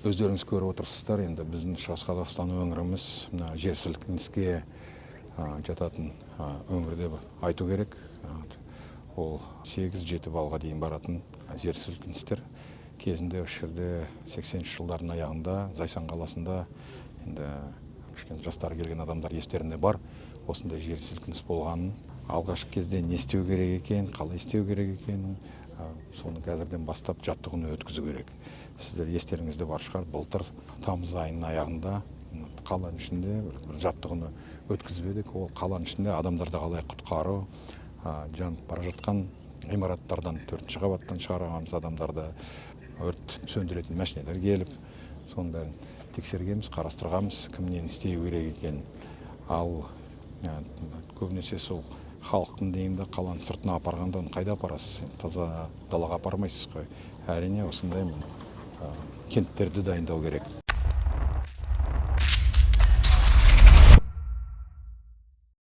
Өздеріңіз көріп отырсыздар, енді біздің Шығыс Қазақстан өңіріміз мына жер сілкініске жататын өңір деп айту керек. Ол 8-7 балға дейін баратын жер сілкіністер. Кезінде осы жерде 80-ші жылдардың аяғында Зайсан қаласында енді кішкене жастары келген адамдар естерінде бар. Осындай жер сілкініс болғанын, алғашқы кезде не істеу керек екен, қалай істеу керек екенін, соны қазірден бастап жаттығуын өткізу керек. Сіздер естеріңізде бар шығар, былтыр тамыз айының аяғында қаланың ішінде бір жаттығуны өткізбедік. Ол қаланың ішінде адамдарды қалай құтқару, жанып бара жатқан ғимараттардан 4-ші қабаттан шығарамыз адамдарды, өрт сөндіретін машиналар келіп, соның бәрін тексергенбіз, қарастырғанбыз, кім нені істеу керек екен. Ал көбінесе сол халықтың деймді қаланың сыртына апарғанда оны қайда апарасыз? Таза далаға апармайсыз ғой. Әрине осындай кенттерді дайындау керек.